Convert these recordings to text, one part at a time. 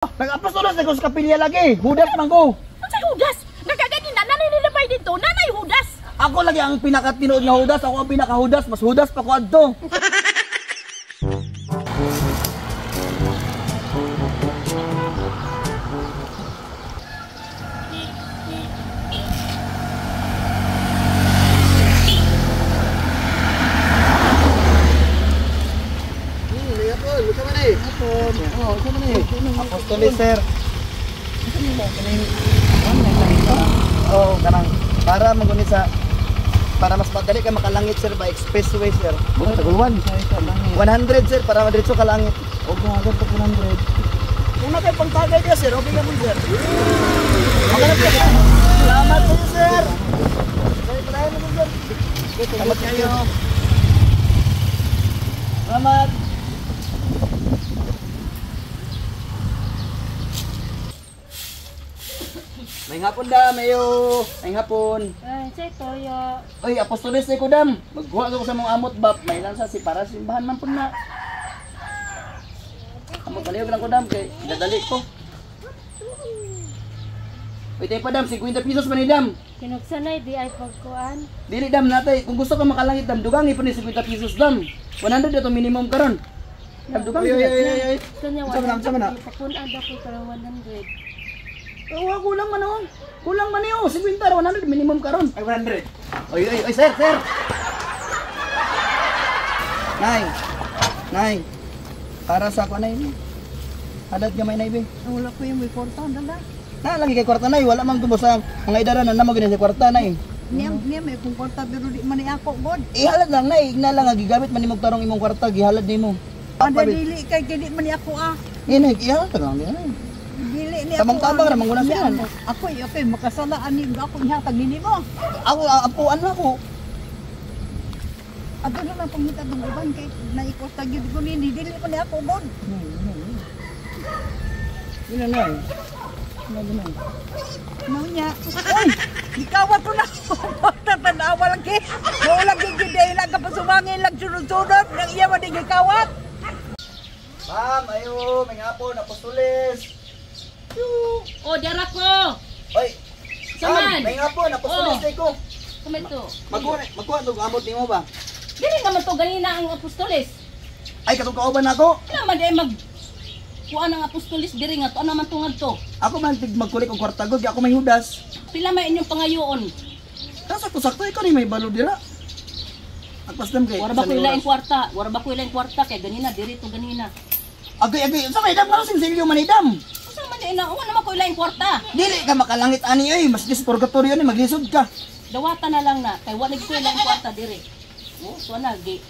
Nag-apostolos na ko sa kapilya lagi. Hudas man ko. Unsay Judas? Nagkagani na nanay nilabay dito. Nanay Judas. Ako lagi ang pinakatinood nga hudas. Ako ang pinakahudas. Mas hudas pa ko adto. Apostolis sir. Oh, kanang para magunit sa para mas madali ka makalangit sir by expressway sir. Bukan tagulwan. 100 sir para madiretso ka langit. Og kung agad pa 100. Kung nakay pangtagay ka sir, okay na mo sir. Magalang ka. Salamat po sir. Salamat po sir. Salamat kayo. Salamat. May hapon da, mayo. May hapon. Ay, say toyo. Oy, apostolis ko dam. Magkuha ko sa mga amot bab. May lang sa si para simbahan man pud na. Amot kaliog lang ko dam kay dadali ko. Oy, tay pa dam 50 pesos man ni dam. Kinugsanay di ay pagkuan. Dili dam natay kung gusto ka makalangit dam dugangi pa ni 50 pesos dam. 100 ito minimum karon. Dam dugangi. Ay. Kanya Sama na. Pakunan ako para 100. Oh, kulang man oh. Kulang man yo. 50 100 minimum karon. Ay 100. Oy, sir. Nay. Para sa ko nay. Hadat gamay nay be. Wala ko yung may kwarta dala. Na lagi kay kwarta nay, wala man tubo sa mga idaran na mo gani sa kwarta nay. Niya may kung kwarta pero di man ako god. Ihalad lang nay, igna lang gigamit man nimong tarong imong kwarta, gihalad nimo. Ada dili kay di man ako ah. Ini ihalad lang niya nay. Dili ni Tabang-tabang ra manguna siya. Ako okay makasalaan ni ako niya tag nini mo. Ako apuan na ko. Ato na lang pangita dong uban kay naikos tag gyud ko ni dili man ako god. Ina nay. Ina. Ano niya? Oy, ikawat ko na. Tatanawa lang kay. Wala gyud day lang kapag sumangin lang sunod-sunod nang iya man di ikawat. Ma'am, ayo, may hapon apostolis. Oh, dara ko. Oy. Saman. May hapon apostolis tay ko. Kamen to. Magkuha to amot nimo ba? Dili naman to ganina ang apostolis. Ay katong kauban nako. Ano man di mag kuan ang apostolis diri nga to ano man tungad to. Ako man tig magkulik og kwarta gud, ako may hudas. Pila may inyong pangayoon. Sakto ikaw ni may balo dira. Agpasdam kay. Wara ba ko ilaing kwarta? Wara ba ko ilaing kwarta kay ganina diri to ganina. Agay, sa may dam nga sing manidam. Usa man di na uwan naman ko ilaing kwarta. Dili ka makalangit ani ay, mas dis purgatorio ni maglisod ka. Dawata na lang na kay wala ko ilaing kwarta diri. Oh, so na gi.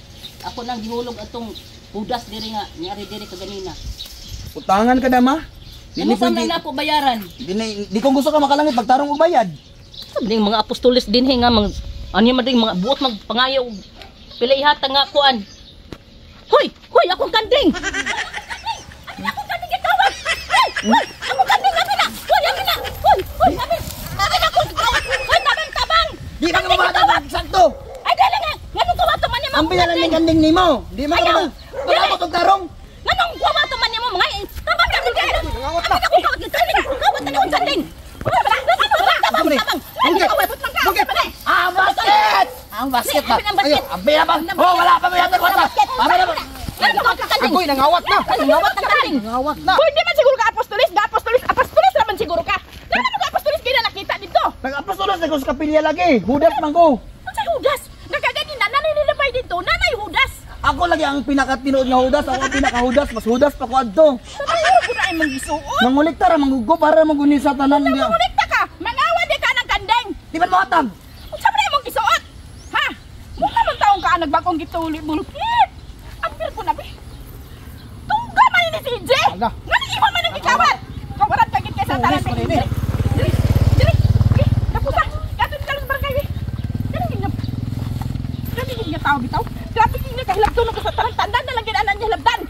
Ako nang gihulog atong hudas diri nga nyari diri ka ganina. Utangan ka dama. Ano sa na po bayaran? Di ko gusto ka makalangit pagtarong og bayad. Sabi ng mga apostolis din nga mga ano man ding mga buot magpangayo pila ihata nga kuan. Hoy, akong kanding. Akong kanding gitawat. Akong kanding nga pila. Hoy, akin na. Hoy, akin ako. Hoy, tabang. Di man ka mamatag sakto. Ay dala nga. Nganong kuwato man niya Ang biyanan ni kanding nimo. Di man ka pagabot og tarong. Nganong kuwato man niya mo mga tabang kanding kay. Ngawat na. Ngawat na akong kanding. Ang basket ba? Ayo, ambil apa? Oh, wala pa may hatag kwarta. Ambil apa? Agoy, nangawat na. Nangawat na kanding. Nangawat na. Hoy, di man siguro ka apostolis, apostolis naman siguro ka. Dala mo ka apostolis kaya nakita dito. Nag-apostolos na ko sa kapilya lagi. Hudas man ko. Unsay Judas? Nagkagani na nanay nilabay dito, nanay Judas. Ako lagi ang pinakatinood nga hudas. Ako ang pinakahudas. Mas hudas pa ko adto. Sabayo ko na ay manggisuon. Mangulikta ra manggugo para maguni sa tanan nga. Kulikta ka, mangawa di ka ng kandeng. Di man mahatag. Unsa man imong gisuot? Ha? Mukha man taong ka nagbagong gituli bulkit. Ampir ko na bi. Tungga man ni CJ. Ala. Ngani imo man ang gikawat. Kawaran kagit kay sa tanan Pulis, ni. Dili. Napusa. Katong kalang barangay bi. Dili nga tao bitaw. Grabe nga kahilabton ko sa tarang tandaan na lang gid anan niya labdan.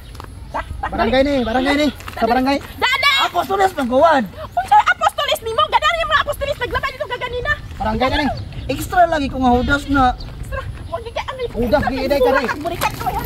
Barangay ni. Sa barangay. Dada. Apostolos ng guwad. Unsa apostolis nimo? Gadan yung mga apostolis naglabay dito kaganina. Barangay ni. Extra lagi ko nga hudas na. Mo di ka ano. Udah, giiday ka rin. Burikat ko yan.